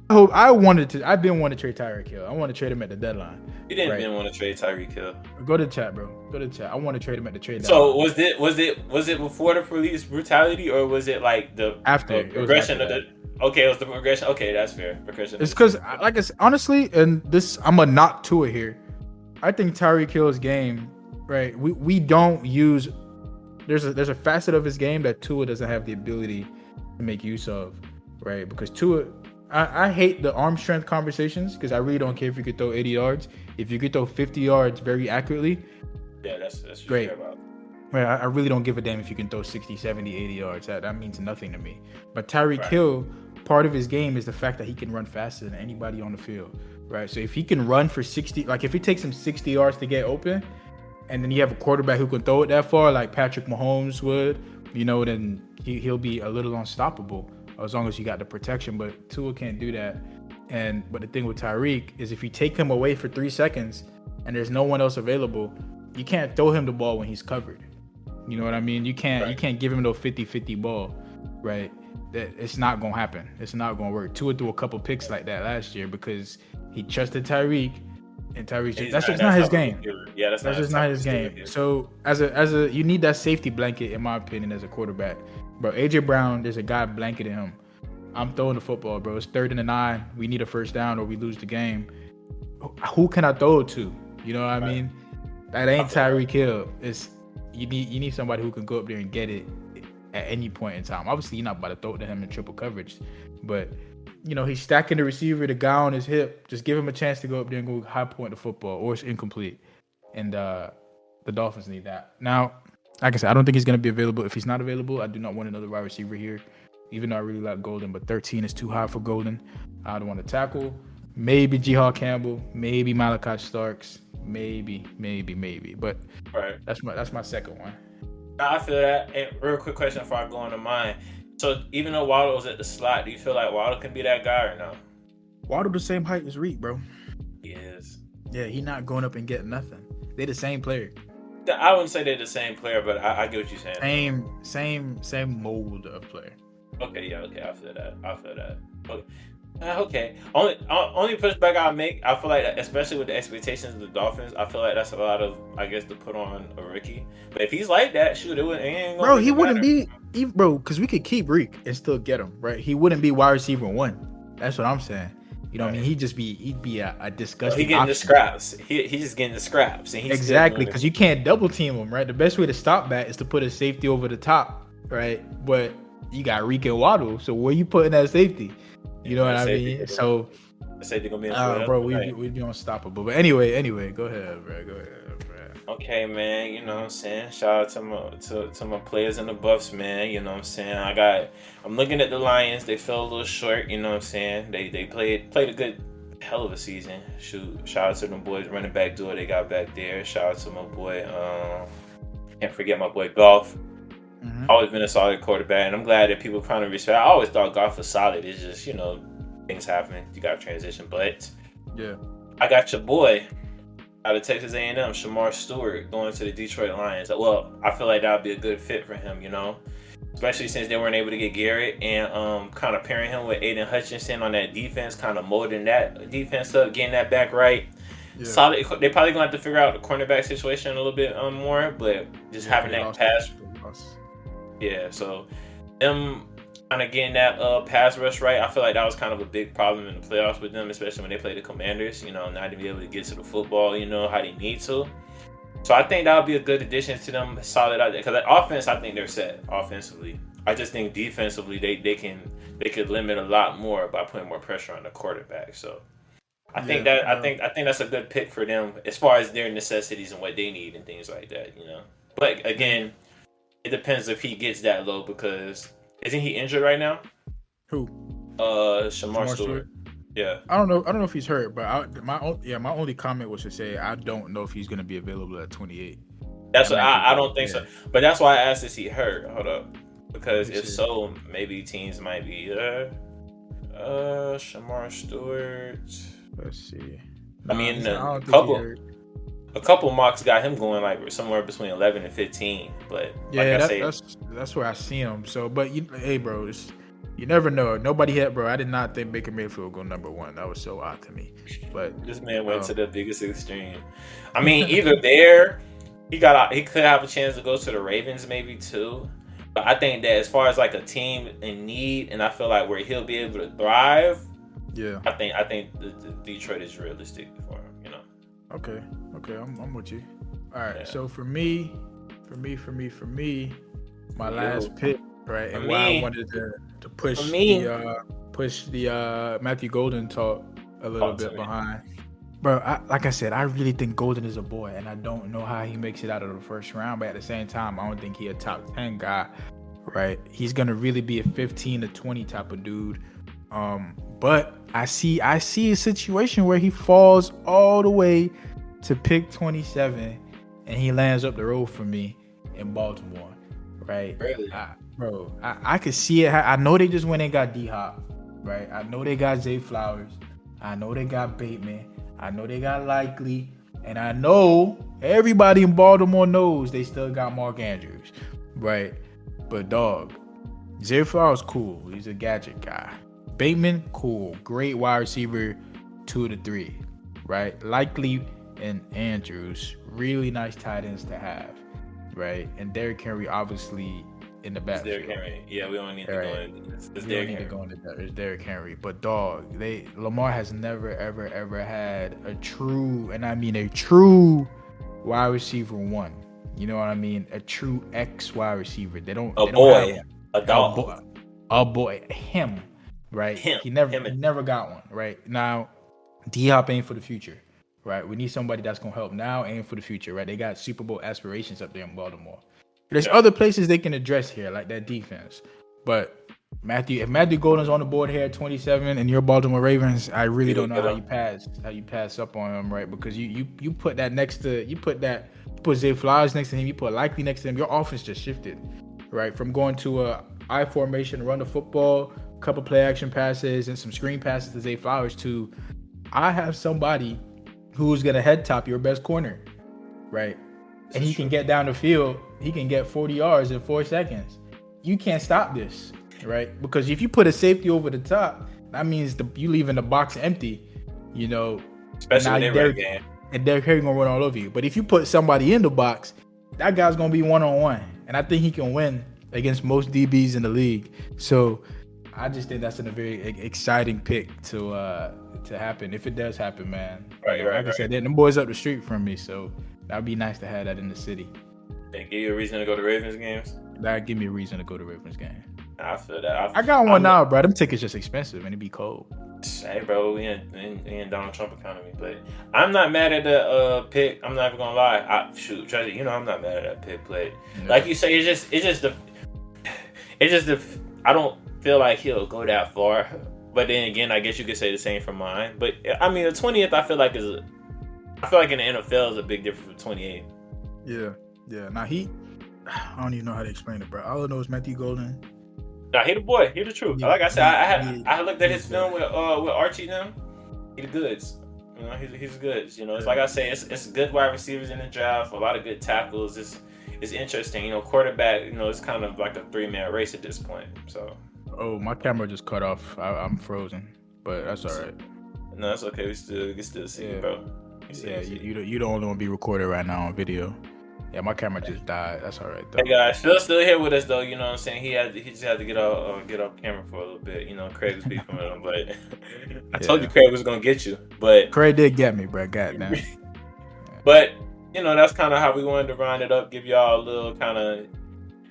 I've been wanting to trade Tyreek Hill. I want to trade him at the deadline. You didn't want to trade Tyreek Hill. Go to the chat, bro. I want to trade him at the trade deadline. So was it before the police brutality or was it like the progression of the? Okay, it was the progression. Okay, that's fair. Progression. It's because, honestly, and this, I'm a not to it here. I think Tyreek Hill's game, right? We don't use. There's a facet of his game that Tua doesn't have the ability to make use of, right? Because Tua, I hate the arm strength conversations because I really don't care if you could throw 80 yards. If you could throw 50 yards very accurately, yeah, that's great. About. Right, I really don't give a damn if you can throw 60, 70, 80 yards. That means nothing to me. But Tyreek Hill, part of his game is the fact that he can run faster than anybody on the field, right? So if he can run for 60, like if it takes him 60 yards to get open, and then you have a quarterback who can throw it that far, like Patrick Mahomes would, then he'll be a little unstoppable as long as you got the protection. But Tua can't do that. But the thing with Tyreek is if you take him away for 3 seconds and there's no one else available, you can't throw him the ball when he's covered. You know what I mean? You can't give him no 50-50 ball, right? That it's not gonna happen. It's not gonna work. Tua threw a couple picks like that last year because he trusted Tyreek, and Tyreek that's just not his game. Yeah, that's just not his game. So as a you need that safety blanket in my opinion as a quarterback. Bro, AJ Brown, there's a guy blanketing him. I'm throwing the football, bro. It's 3rd and 9. We need a first down or we lose the game. Who can I throw it to? You know what I mean? That ain't Tyreek Hill. You need somebody who can go up there and get it at any point in time. Obviously, you're not about to throw it to him in triple coverage, but he's stacking the receiver, the guy on his hip. Just give him a chance to go up there and go high point the football, or it's incomplete. And the Dolphins need that. Now, like I said, I don't think he's going to be available. If he's not available, I do not want another wide receiver here, even though I really like Golden, but 13 is too high for Golden. I don't want to tackle. Maybe Jihad Campbell, maybe Malachi Starks, maybe. But right. That's my second one. I feel that. And real quick question before I go on to mine. So even though Waddle was at the slot, do you feel like Waddle can be that guy or no? Waddle the same height as Reed, bro. He is. Yeah, he not going up and getting nothing. They the same player. I wouldn't say they're the same player, but I get what you're saying. Same mold of player. Okay, yeah, okay, I feel that. Okay. Only pushback I make, I feel like, especially with the expectations of the Dolphins, I feel like that's a lot of, I guess, to put on a rookie. But if he's like that, shoot, it ain't gonna. Bro, he wouldn't be, bro, because we could keep Reek and still get him, right? He wouldn't be wide receiver 1. That's what I'm saying. You know what I mean? He'd be a disgusting. He getting option. the scraps. He's just getting the scraps, and exactly, because you can't double team him, right? The best way to stop that is to put a safety over the top, right? But you got Reek and Waddle, so where you putting that safety? You know what I mean? So, safety gonna be bro, we be unstoppable. But anyway, go ahead, bro. Okay, man. You know what I'm saying? Shout out to my players in the Buffs, man. You know what I'm saying? I'm looking at the Lions. They fell a little short. You know what I'm saying? They played a good, hell of a season. Shoot, shout out to them boys running back duo they got back there. Shout out to my boy. Can't forget my boy Goff. Mm-hmm. Always been a solid quarterback, and I'm glad that people kind of respect. I always thought Goff was solid. It's just things happen. You got to transition, but yeah, I got your boy out of Texas A&M, Shamar Stewart, going to the Detroit Lions. Well, I feel like that would be a good fit for him, especially since they weren't able to get Garrett, and kind of pairing him with Aiden Hutchinson on that defense, kind of molding that defense up, getting that back right. Yeah. Solid. They probably gonna have to figure out the cornerback situation a little bit more, but just having that pass. Yeah, so them kind of getting that pass rush right, I feel like that was kind of a big problem in the playoffs with them, especially when they played the Commanders, not to be able to get to the football, how they need to. So I think that would be a good addition to them, solid out there. Because offense, I think they're set offensively. I just think defensively, they could limit a lot more by putting more pressure on the quarterback. So I think that's a good pick for them as far as their necessities and what they need and things like that, But again, it depends if he gets that low, because isn't he injured right now? Who? Shamar Stewart. Yeah. I don't know if he's hurt, but my only comment was to say I don't know if he's going to be available at 28. That's what I don't think so. But that's why I asked, is he hurt? Hold up. Because if so, maybe teams might be Shamar Stewart. Let's see. I mean, a couple mocks got him going like somewhere between 11 and 15, but that's where I see him. So, but hey, bro, you never know. Nobody hit, bro. I did not think Baker Mayfield would go number 1. That was so odd to me. But this man went to the biggest extreme. I mean, either there, he could have a chance to go to the Ravens maybe too. But I think that as far as like a team in need, and I feel like where he'll be able to thrive, yeah, I think the Detroit is realistic for him. Okay, I'm with you. All right, yeah. So for me, my last pick, right, and why I wanted to push the Matthew Golden talk a little bit behind. Bro, like I said, I really think Golden is a boy, and I don't know how he makes it out of the first round, but at the same time, I don't think he's a top 10 guy, right? He's going to really be a 15 to 20 type of dude. But I see a situation where he falls all the way to pick 27, and he lands up the road for me in Baltimore, right? Really? I could see it. I know they just went and got D-Hop, right? I know they got Zay Flowers. I know they got Bateman. I know they got Likely. And I know everybody in Baltimore knows they still got Mark Andrews, right? But dog, Zay Flowers, cool. He's a gadget guy. Bateman, cool. Great wide receiver 2 to 3, right? Likely and Andrews, really nice tight ends to have, right? And Derrick Henry, obviously, in the backfield. Derrick Henry. Yeah, we don't need to go into this. It's Derrick Henry. But dog, Lamar has never, ever had a true, and I mean a true wide receiver 1, You know what I mean? A true X wide receiver. They don't. A They don't boy, have a a dog, boy. A boy. Him. Right. him, He never. him, He and never got one. Right now, D Hop ain't for the future. Right. We need somebody that's gonna help now and for the future. Right. They got Super Bowl aspirations up there in Baltimore. There's other places they can address here, like that defense. But if Matthew Golden's on the board here at 27 and you're Baltimore Ravens, I really don't know how you pass up on him, right? Because you put that next to you put Zay Flowers next to him, you put Likely next to him, your offense just shifted, right? From going to a I formation, run the football, a couple play action passes and some screen passes to Zay Flowers to I have somebody who's gonna head top your best corner, right? And he can get down the field. He can get 40 yards in 4 seconds. You can't stop this, right? Because if you put a safety over the top, that means you leaving the box empty, you know. especially in their game. And Derrick Henry gonna run all over you. But if you put somebody in the box, that guy's gonna be 1-on-1, and I think he can win against most DBs in the league. So I just think that's a very exciting pick to happen if it does happen, man. Right. Like I said, them boys up the street from me, so that'd be nice to have that in the city. They give you a reason to go to Ravens games. That'd give me a reason to go to Ravens game. I feel that. I got one now, bro. Them tickets just expensive and it be cold. Hey, bro, we in Donald Trump economy, but I'm not mad at the pick. I'm not even gonna lie. Tracy, you know I'm not mad at that pick. But like you say, it's just I don't feel like he'll go that far. But then again, I guess you could say the same for mine. But I mean, the 20th, I feel like in the NFL is a big difference from 28. Yeah. Now I don't even know how to explain it, bro. All I know is Matthew Golden. Nah, he the boy. He the truth. Like I said, I looked at his film with Archie now. He the goods. You know, he's the goods. You know, it's like I say, it's good wide receivers in the draft. A lot of good tackles. It's interesting. You know, quarterback. You know, it's kind of like a 3-man race at this point. So. Oh, my camera just cut off. I'm frozen, but that's all right. No, that's okay. We can still see you, bro. You don't only want to be recorded right now on video. Yeah, my camera just died. That's all right, though. Hey guys, Phil's still here with us though. You know what I'm saying? He just had to get off camera for a little bit. You know, Craig was beefing with him, but I told you Craig was gonna get you. But Craig did get me, bro. Goddamn. But you know, that's kind of how we wanted to round it up. Give y'all a little kind of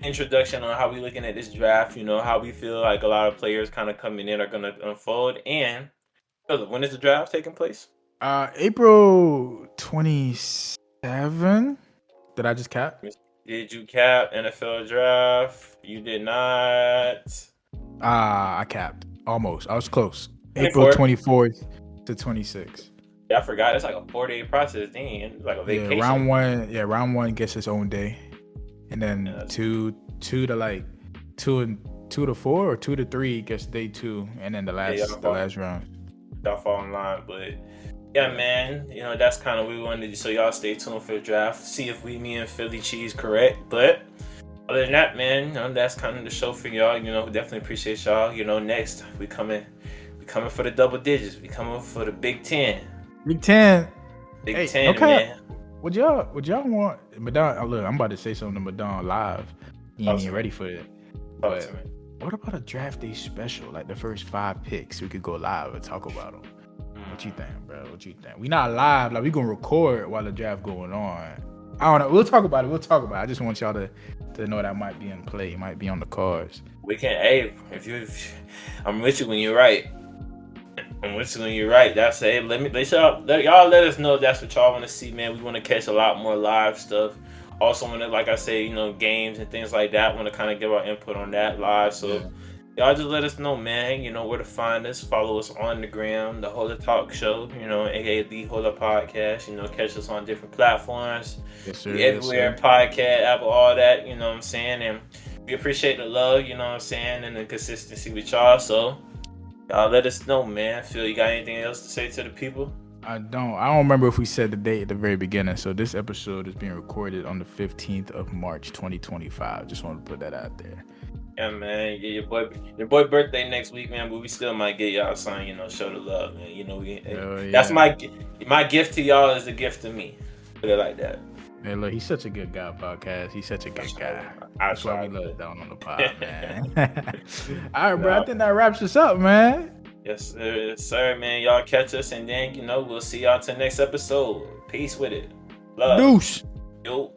introduction on how we looking at this draft. You know, how we feel like a lot of players kind of coming in are gonna unfold. And when is the draft taking place? April 27. Did I just cap? Did you cap NFL draft? You did not. I capped. Almost. I was close. 24th. April 24th to 26th. Yeah, I forgot. It's like a 4-day process. Dang, like a vacation. Yeah, round one gets its own day, and then two to 4 or 2 to 3 gets day 2, and then the last round. Y'all fall in line, but. Yeah, man, you know, that's kind of what we wanted to do. So y'all stay tuned for the draft. See if me and Philly Cheese correct. But other than that, man, you know, that's kind of the show for y'all. You know, definitely appreciate y'all. You know, next we coming for the double digits. We coming for the Big Ten. Big Ten, okay. Man. Would y'all want Madon? Look, I'm about to say something to Madon live. He ain't even ready for it. But what about a draft day special? Like the first 5 picks, we could go live and talk about them. What you think, bro? What you think? We not live, like we gonna record while the draft going on. I don't know. We'll talk about it. I just want y'all to know that might be in play, might be on the cards. We can. Hey, I'm with you when you're right. That's it. Y'all let us know if that's what y'all want to see, man. We want to catch a lot more live stuff. Also, want to, like I say, you know, games and things like that. Want to kind of give our input on that live. So. Yeah. Y'all just let us know, man. You know where to find us. Follow us on the gram, the Hoela Talk Show, you know, aka the Hoela Podcast. You know, catch us on different platforms. Yes, sir. Everywhere, podcast, Apple, all that, you know what I'm saying? And we appreciate the love, you know what I'm saying, and the consistency with y'all. So, y'all let us know, man. Phil, you got anything else to say to the people? I don't remember if we said the date at the very beginning. So, this episode is being recorded on the 15th of March, 2025. Just want to put that out there. Yeah, man. Yeah, your boy birthday next week, man. But we still might get y'all something, you know, show the love, man. You know, that's my gift to y'all is a gift to me. Put it like that. Hey, look, he's such a good guy, podcast. He's such a good guy. That's why we love it down on the pod, man. All right, bro. I think that wraps us up, man. Yes, sir, man. Y'all catch us, and then, you know, we'll see y'all till next episode. Peace with it. Love. Deuce. Yo.